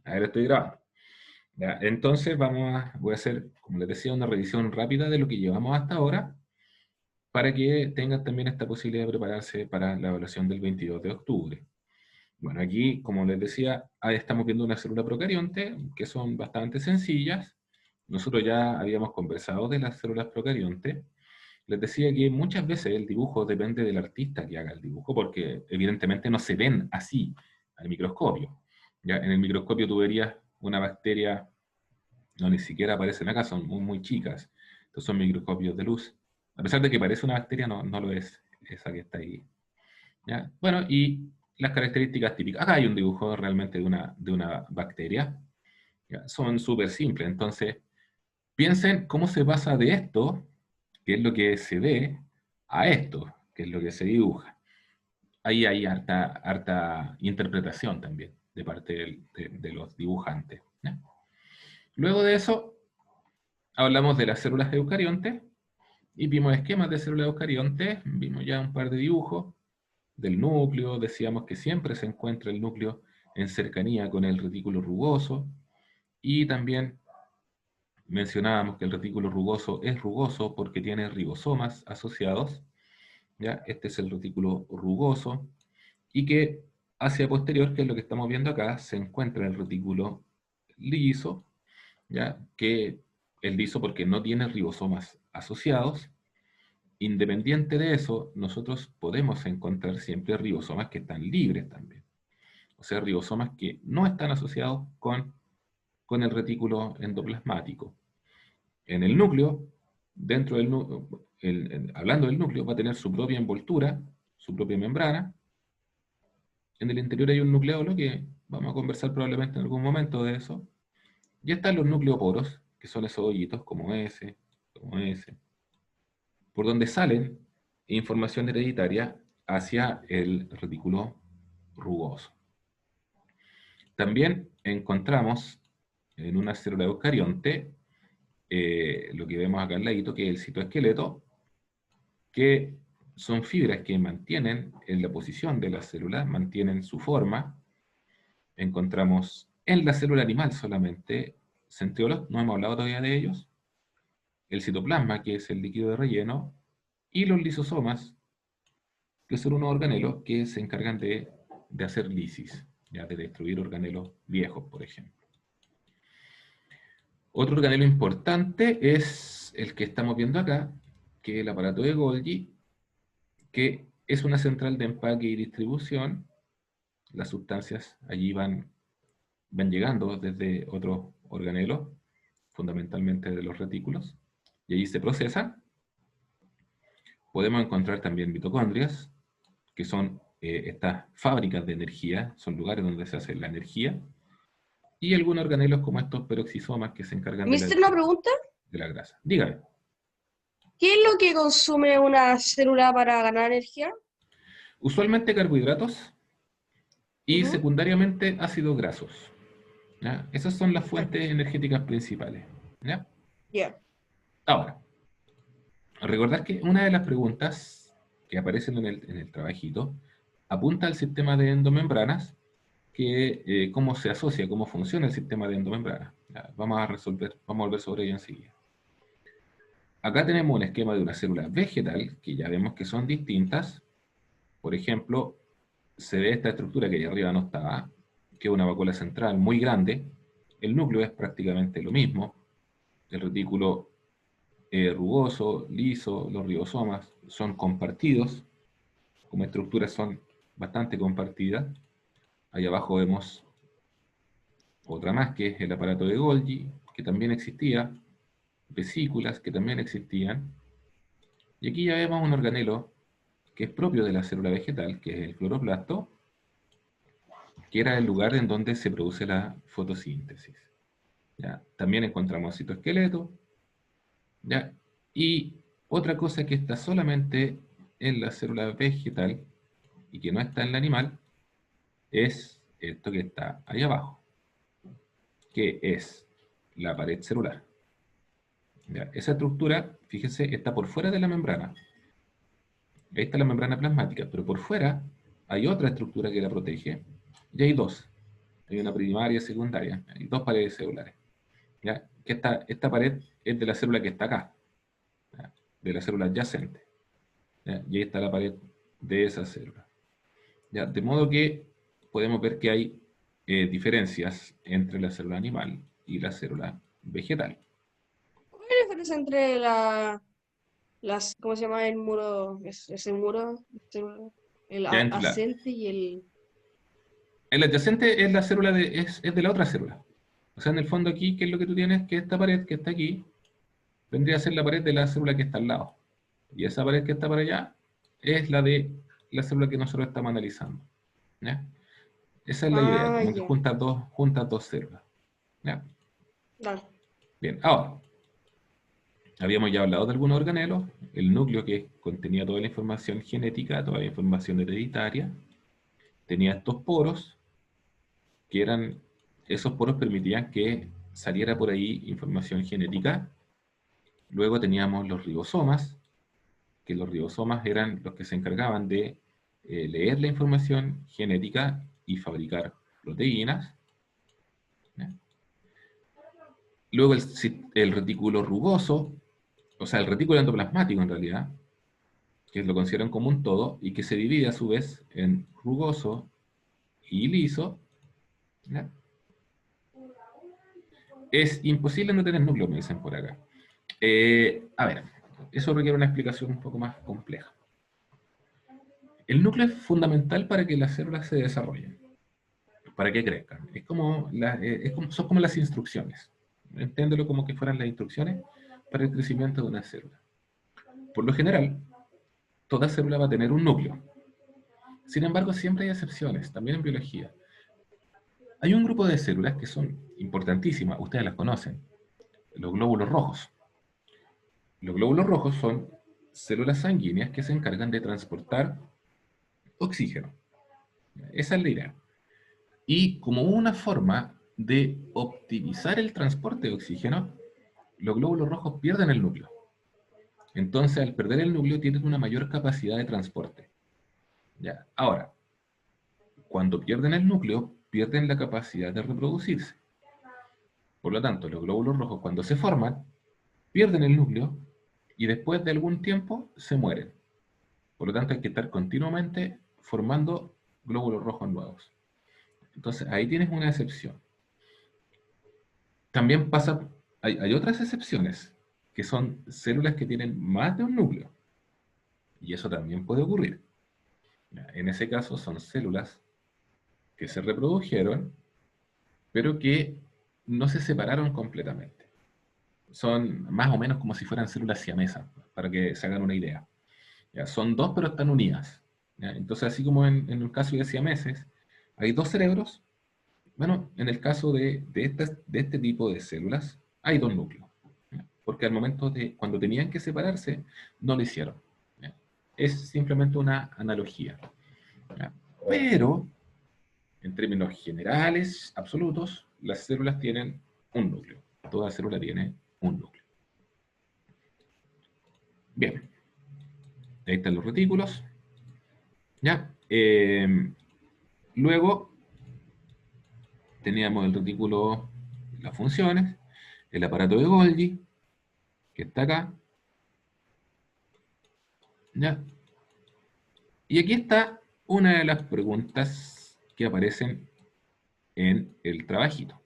Ahora estoy grabando. ¿Ya? Entonces voy a hacer, como les decía, una revisión rápida de lo que llevamos hasta ahora, para que tengan también esta posibilidad de prepararse para la evaluación del 22 de octubre. Bueno, aquí, como les decía, ahí estamos viendo una célula procarionte, que son bastante sencillas. Nosotros ya habíamos conversado de las células procariontes. Les decía que muchas veces el dibujo depende del artista que haga el dibujo, porque evidentemente no se ven así al microscopio. ¿Ya? En el microscopio tú verías una bacteria, no, ni siquiera aparecen acá, son muy, muy chicas. Estos son microscopios de luz. A pesar de que parece una bacteria, no, no lo es, esa que está ahí. ¿Ya? Bueno, y las características típicas. Acá hay un dibujo realmente de una bacteria. ¿Ya? Son súper simples. Entonces, piensen cómo se pasa de esto, que es lo que se ve, a esto, que es lo que se dibuja. Ahí hay harta interpretación también de parte de los dibujantes. ¿Ya? Luego de eso, hablamos de las células eucariontes y vimos esquemas de células eucariontes, vimos ya un par de dibujos del núcleo, decíamos que siempre se encuentra el núcleo en cercanía con el retículo rugoso, y también mencionábamos que el retículo rugoso es rugoso porque tiene ribosomas asociados, ¿ya? Este es el retículo rugoso, y que hacia posterior, que es lo que estamos viendo acá, se encuentra el retículo liso, ¿ya? Que el liso porque no tiene ribosomas asociados. Independiente de eso, nosotros podemos encontrar siempre ribosomas que están libres también. O sea, ribosomas que no están asociados con el retículo endoplasmático. En el núcleo, dentro del hablando del núcleo, va a tener su propia envoltura, su propia membrana. En el interior hay un nucleolo que vamos a conversar probablemente en algún momento de eso. Y están los nucleoporos, que son esos hoyitos como ese, por donde salen información hereditaria hacia el retículo rugoso. También encontramos en una célula eucarionte, lo que vemos acá al ladito, que es el citoesqueleto, que son fibras que mantienen en la posición de la célula, mantienen su forma. Encontramos en la célula animal solamente centriolos, no hemos hablado todavía de ellos, el citoplasma, que es el líquido de relleno, y los lisosomas, que son unos organelos que se encargan de hacer lisis, ya de destruir organelos viejos, por ejemplo. Otro organelo importante es el que estamos viendo acá, que es el aparato de Golgi, que es una central de empaque y distribución. Las sustancias allí van llegando desde otros organelos, fundamentalmente de los retículos, y allí se procesan. Podemos encontrar también mitocondrias, que son estas fábricas de energía, son lugares donde se hace la energía, y algunos organelos como estos peroxisomas que se encargan de Mister, una pregunta. la grasa. Dígame. ¿Qué es lo que consume una célula para ganar energía? Usualmente carbohidratos y Ujú. secundariamente ácidos grasos. ¿Ya? Esas son las Perfecto. fuentes energéticas principales. ¿Ya? Ya. Ahora, recordar que una de las preguntas que aparecen en el trabajito apunta al sistema de endomembranas, que cómo se asocia, cómo funciona el sistema de endomembranas. Ya, vamos a volver sobre ello enseguida. Acá tenemos un esquema de una célula vegetal, que ya vemos que son distintas. Por ejemplo, se ve esta estructura que ahí arriba no estaba, que es una vacuola central muy grande. El núcleo es prácticamente lo mismo. El retículo rugoso, liso, los ribosomas son compartidos, como estructuras son bastante compartidas. Ahí abajo vemos otra más, que es el aparato de Golgi, que también existía, vesículas que también existían. Y aquí ya vemos un organelo que es propio de la célula vegetal, que es el cloroplasto, que era el lugar en donde se produce la fotosíntesis. ¿Ya? También encontramos citoesqueleto, ¿ya? Y otra cosa que está solamente en la célula vegetal y que no está en el animal es esto que está ahí abajo, que es la pared celular. ¿Ya? Esa estructura, fíjense, está por fuera de la membrana. Ahí está la membrana plasmática, pero por fuera hay otra estructura que la protege, y hay dos. Hay una primaria y secundaria. Hay dos paredes celulares. ¿Ya? Que esta pared es de la célula que está acá, ¿ya? De la célula adyacente. ¿Ya? Y ahí está la pared de esa célula. ¿Ya? De modo que podemos ver que hay diferencias entre la célula animal y la célula vegetal. ¿Cuál es la diferencia entre ¿cómo se llama el muro? Ese muro, el Ya entre ascente y el... el adyacente es la célula es de la otra célula. O sea, en el fondo aquí, ¿qué es lo que tú tienes? Que esta pared que está aquí vendría a ser la pared de la célula que está al lado. Y esa pared que está para allá es la de la célula que nosotros estamos analizando. ¿Ya? Esa es la idea, Ah, como que ya. juntas dos células. ¿Ya? Dale. Bien, ahora, habíamos ya hablado de algunos organelos, el núcleo que contenía toda la información genética, toda la información hereditaria, tenía estos poros, que eran, esos poros permitían que saliera por ahí información genética. Luego teníamos los ribosomas, que los ribosomas eran los que se encargaban de leer la información genética y fabricar proteínas. ¿Ya? Luego el retículo rugoso, o sea, el retículo endoplasmático en realidad, que lo consideran como un todo y que se divide a su vez en rugoso y liso. ¿Ya? Es imposible no tener núcleo, me dicen por acá. A ver, eso requiere una explicación un poco más compleja. El núcleo es fundamental para que las células se desarrollen, para que crezcan. Son como las instrucciones. Entiéndelo como que fueran las instrucciones para el crecimiento de una célula. Por lo general, toda célula va a tener un núcleo. Sin embargo, siempre hay excepciones, también en biología. Hay un grupo de células que son importantísimas, ustedes las conocen, los glóbulos rojos. Los glóbulos rojos son células sanguíneas que se encargan de transportar oxígeno. Esa es la idea. Y como una forma de optimizar el transporte de oxígeno, los glóbulos rojos pierden el núcleo. Entonces, al perder el núcleo, tienen una mayor capacidad de transporte. ¿Ya? Ahora, cuando pierden el núcleo, pierden la capacidad de reproducirse. Por lo tanto, los glóbulos rojos, cuando se forman, pierden el núcleo y después de algún tiempo se mueren. Por lo tanto, hay que estar continuamente formando glóbulos rojos nuevos. Entonces, ahí tienes una excepción. También hay otras excepciones, que son células que tienen más de un núcleo. Y eso también puede ocurrir. En ese caso son células que se reprodujeron, pero que no se separaron completamente. Son más o menos como si fueran células siamesas, para que se hagan una idea. ¿Ya? Son dos, pero están unidas. ¿Ya? Entonces, así como en el caso de siameses, hay dos cerebros. Bueno, en el caso de este tipo de células, hay dos núcleos. ¿Ya? Porque al momento de cuando tenían que separarse, no lo hicieron. ¿Ya? Es simplemente una analogía. ¿Ya? Pero, en términos generales, absolutos, las células tienen un núcleo. Toda célula tiene un núcleo. Bien, ahí están los retículos. ¿Ya? Luego teníamos el retículo, las funciones, el aparato de Golgi, que está acá. ¿Ya? Y aquí está una de las preguntas que aparecen en el trabajito.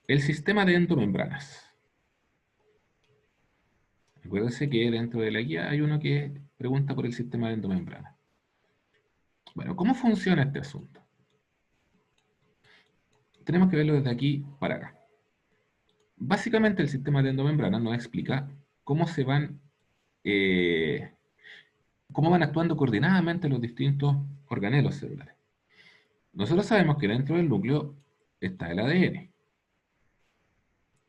El sistema de endomembranas. Acuérdense que dentro de la guía hay uno que pregunta por el sistema de endomembranas. Bueno, ¿cómo funciona este asunto? Tenemos que verlo desde aquí para acá. Básicamente el sistema de endomembranas nos explica cómo eh, cómo van actuando coordinadamente los distintos organelos celulares. Nosotros sabemos que dentro del núcleo está el ADN.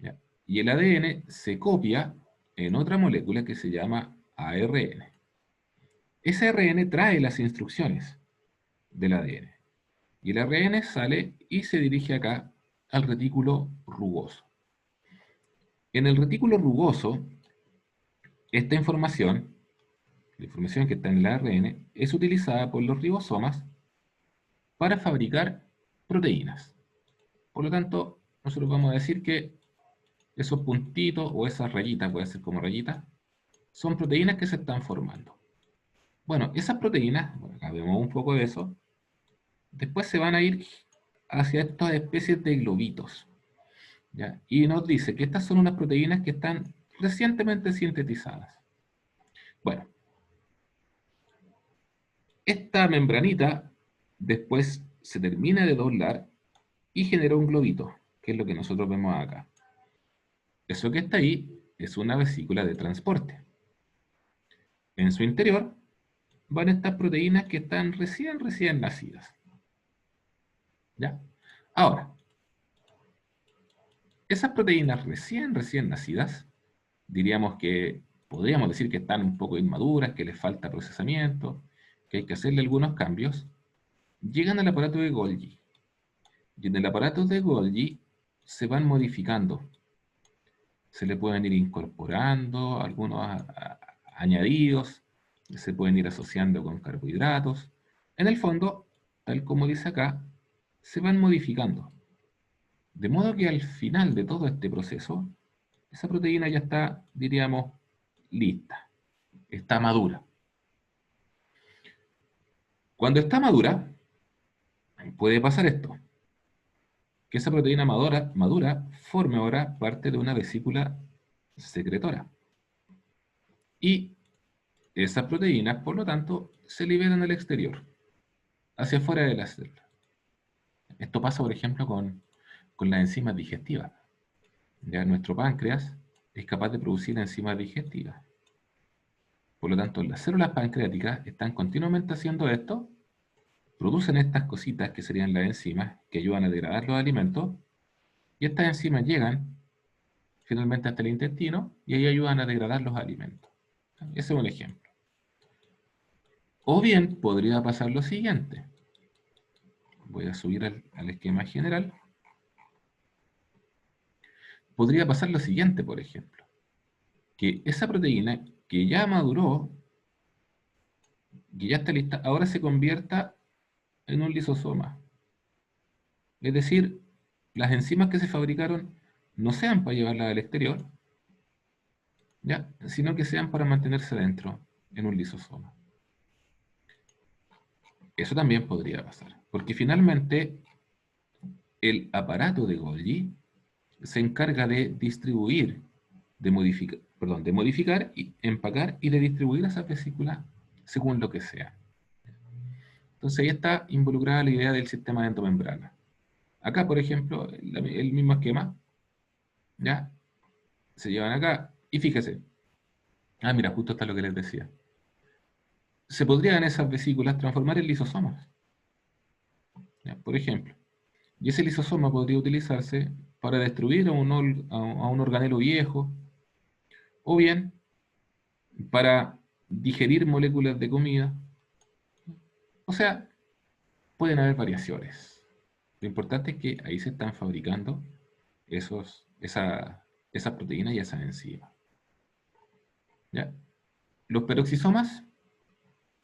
¿Ya? Y el ADN se copia en otra molécula que se llama ARN. Ese ARN trae las instrucciones del ADN. Y el ARN sale y se dirige acá al retículo rugoso. En el retículo rugoso, esta información, la información que está en el ARN, es utilizada por los ribosomas para fabricar proteínas. Por lo tanto, nosotros vamos a decir que esos puntitos o esas rayitas, puede ser como rayitas, son proteínas que se están formando. Bueno, esas proteínas, bueno, acá vemos un poco de eso, después se van a ir hacia estas especies de globitos, ¿ya? Y nos dice que estas son unas proteínas que están recientemente sintetizadas. Bueno, esta membranita después se termina de doblar y genera un globito, que es lo que nosotros vemos acá. Eso que está ahí es una vesícula de transporte. En su interior van estas proteínas que están recién nacidas. ¿Ya? Ahora, esas proteínas recién nacidas, diríamos que podríamos decir que están un poco inmaduras, que les falta procesamiento, que hay que hacerle algunos cambios, llegan al aparato de Golgi. Y en el aparato de Golgi se van modificando. Se le pueden ir incorporando algunos añadidos, se pueden ir asociando con carbohidratos. En el fondo, tal como dice acá, se van modificando. De modo que al final de todo este proceso, esa proteína ya está, diríamos, lista, está madura. Cuando está madura, puede pasar esto, que esa proteína madura forme ahora parte de una vesícula secretora. Y esas proteínas, por lo tanto, se liberan al exterior, hacia afuera de la célula. Esto pasa, por ejemplo, con las enzimas digestivas. Ya nuestro páncreas es capaz de producir enzimas digestivas. Por lo tanto, las células pancreáticas están continuamente haciendo esto, producen estas cositas que serían las enzimas que ayudan a degradar los alimentos, y estas enzimas llegan finalmente hasta el intestino y ahí ayudan a degradar los alimentos. Ese es un ejemplo. O bien podría pasar lo siguiente. Voy a subir al esquema general. Podría pasar lo siguiente, por ejemplo, que esa proteína que ya maduró, que ya está lista, ahora se convierta en un lisosoma. Es decir, las enzimas que se fabricaron no sean para llevarlas al exterior, ¿ya? Sino que sean para mantenerse dentro, en un lisosoma. Eso también podría pasar, porque finalmente el aparato de Golgi se encarga de distribuir, de modificar, y empacar y de distribuir esas vesículas según lo que sea. Entonces ahí está involucrada la idea del sistema de endomembrana. Acá, por ejemplo, el mismo esquema, ¿ya? Se llevan acá, y fíjese, mira, justo está lo que les decía. Se podrían esas vesículas transformar en lisosomas, ¿ya? Por ejemplo. Y ese lisosoma podría utilizarse para destruir a un organelo viejo, o bien para digerir moléculas de comida. O sea, pueden haber variaciones. Lo importante es que ahí se están fabricando esas proteínas y esas enzimas. ¿Ya? Los peroxisomas,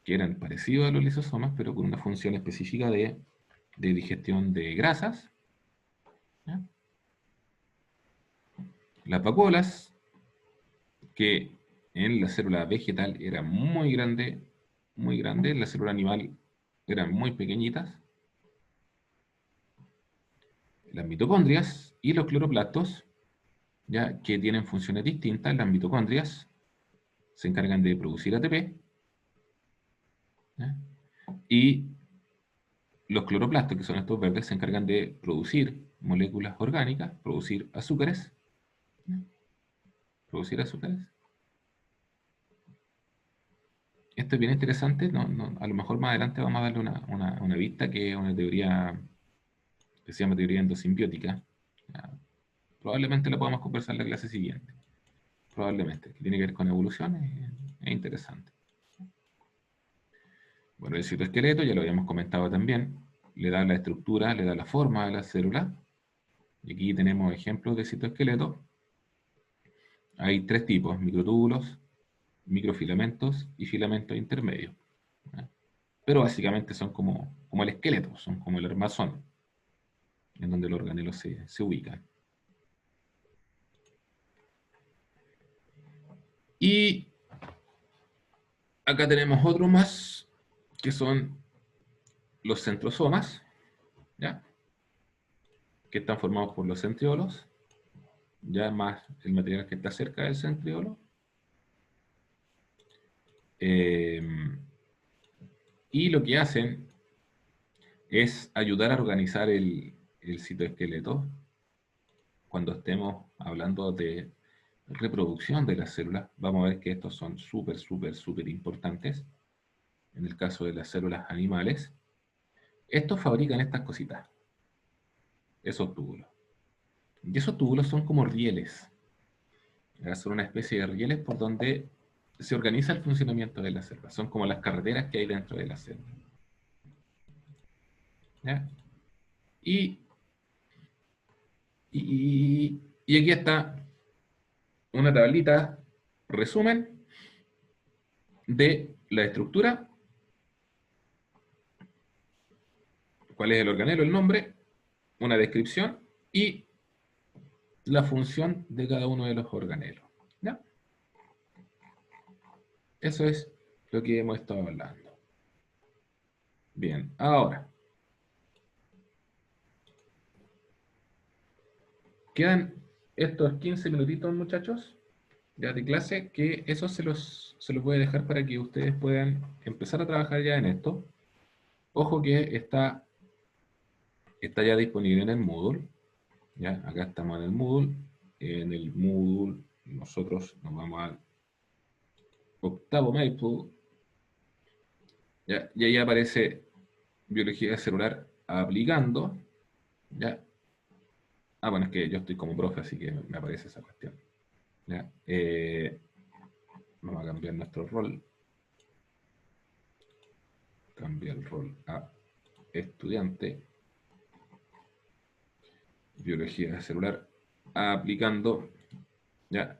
que eran parecidos a los lisosomas, pero con una función específica de digestión de grasas. ¿Ya? Las vacuolas, que en la célula vegetal era muy grande, en la célula animal eran muy pequeñitas. Las mitocondrias y los cloroplastos, ya que tienen funciones distintas. Las mitocondrias se encargan de producir ATP, ¿ya? Y los cloroplastos, que son estos verdes, se encargan de producir moléculas orgánicas, producir azúcares. ¿Ya? Producir azúcares. Esto es bien interesante, a lo mejor más adelante vamos a darle una vista, que es una teoría que se llama teoría endosimbiótica. ¿Ya? Probablemente la podamos conversar en la clase siguiente. Probablemente, que tiene que ver con evolución, es interesante. Bueno, el citoesqueleto, ya lo habíamos comentado también, le da la estructura, le da la forma a la célula. Y aquí tenemos ejemplos de citoesqueleto. Hay tres tipos: microtúbulos, microfilamentos y filamentos intermedios. ¿Ya? Pero básicamente son como el esqueleto, son como el armazón. en donde los organelos se ubican. Y acá tenemos otro más, que son los centrosomas, ¿ya? Que están formados por los centriolos, ya más el material que está cerca del centriolo. Y lo que hacen es ayudar a organizar el citoesqueleto cuando estemos hablando de reproducción de las células. Vamos a ver que estos son súper importantes. En el caso de las células animales, estos fabrican estas cositas, esos túbulos. Y esos túbulos son como rieles. Son una especie de rieles por donde se organiza el funcionamiento de la célula. Son como las carreteras que hay dentro de la célula. ¿Ya? Y aquí está una tablita resumen de la estructura, cuál es el organelo, el nombre, una descripción y la función de cada uno de los organelos. ¿Ya? Eso es lo que hemos estado hablando. Bien, ahora quedan estos 15 minutitos, muchachos, ya de clase, que eso se los voy a dejar para que ustedes puedan empezar a trabajar ya en esto. Ojo que está ya disponible en el Moodle. ¿Ya? Acá estamos en el Moodle. En el Moodle nosotros nos vamos al octavo Maple. ¿Ya? Y ahí aparece biología celular aplicando. ¿Ya? Bueno, es que yo estoy como profe, así que me aparece esa cuestión. ¿Ya? Vamos a cambiar nuestro rol. Cambia el rol a estudiante. Biología celular aplicando. ¿Ya?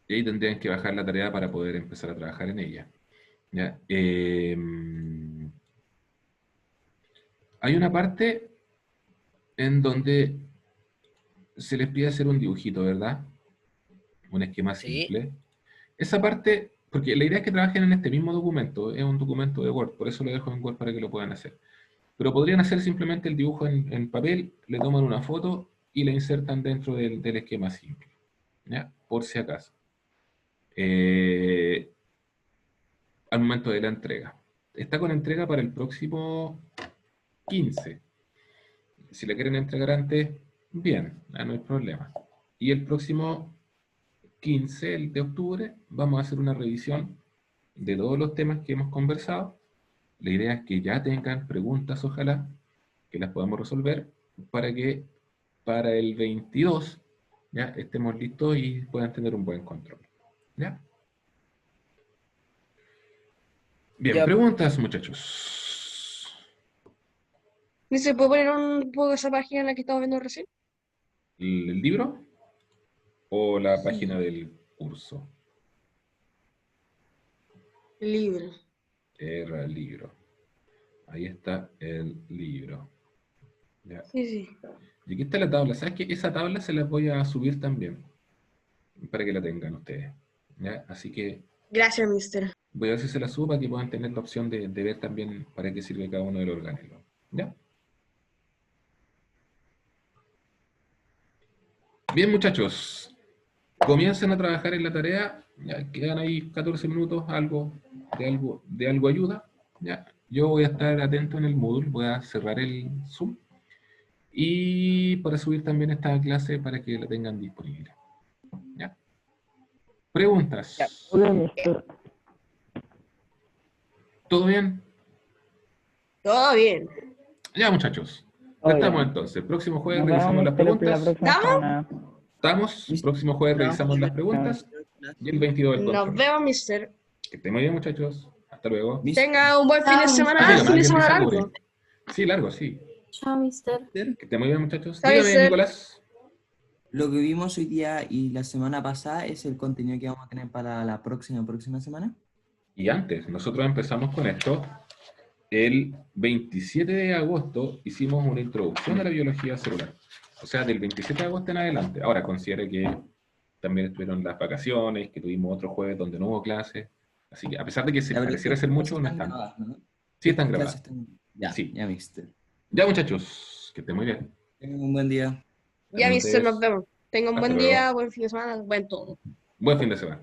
Y ahí tendrían que bajar la tarea para poder empezar a trabajar en ella. ¿Ya? Hay una parte en donde se les pide hacer un dibujito, ¿verdad? Un esquema simple. Esa parte, porque la idea es que trabajen en este mismo documento, es un documento de Word, por eso lo dejo en Word para que lo puedan hacer. Pero podrían hacer simplemente el dibujo en papel, le toman una foto y la insertan dentro del esquema simple, ¿ya? Por si acaso. Al momento de la entrega. Está con entrega para el próximo 15. Si la quieren entregar antes, bien, no hay problema. Y el próximo 15, el de octubre, vamos a hacer una revisión de todos los temas que hemos conversado. La idea es que ya tengan preguntas, ojalá, que las podamos resolver para que para el 22 ya estemos listos y puedan tener un buen control. ¿Ya? Bien, Ya. preguntas, muchachos. ¿Y se puede poner un poco esa página en la que estamos viendo recién? ¿El libro o la Sí. página del curso? El libro. Era el libro. Ahí está el libro. ¿Ya? Sí. Y aquí está la tabla. ¿Sabes qué? Esa tabla se las voy a subir también para que la tengan ustedes. ¿Ya? Así que Gracias, mister. voy a ver si se la subo para que puedan tener la opción de ver también para qué sirve cada uno de los organelos. ¿Ya? Bien, muchachos. Comiencen a trabajar en la tarea. Ya quedan ahí 14 minutos, algo ayuda. ¿Ya? Yo voy a estar atento en el Moodle, voy a cerrar el Zoom. Y para subir también esta clase para que la tengan disponible. ¿Ya? Preguntas. Ya. Hola, mister. ¿Todo bien? Todo bien. Ya, muchachos. Todo Estamos bien. entonces. Próximo jueves Nos revisamos vemos, las mister, la preguntas. próxima ¿Vamos? semana. Estamos. Próximo jueves revisamos las preguntas. Y el 22 el Nos control. vemos, mister. Que estén muy bien, muchachos. Hasta luego. Tenga un buen fin de semana. Dígame, Fin de ¿alguien semana dice algo por largo. ahí? Sí, largo, sí. Chao, mister. Que estén muy bien, muchachos. Chao, Dígame, mister. Nicolás. Lo que vimos hoy día y la semana pasada es el contenido que vamos a tener para la próxima semana. Y antes, nosotros empezamos con esto el 27 de agosto hicimos una introducción a la biología celular. O sea, del 27 de agosto en adelante. Ahora, considere que también estuvieron las vacaciones, que tuvimos otro jueves donde no hubo clases. Así que, a pesar de que se Ya, pero pareciera estas ser clases mucho, no están están. grabadas, ¿no? Sí están Estas clases grabadas. están... Ya, Sí. ya, mister. Ya, muchachos, que estén muy bien. Tengan un buen día. Ya, mister, nos Saludos. vemos. Tenga un Hasta buen luego. día, buen fin de semana, buen todo. Buen fin de semana.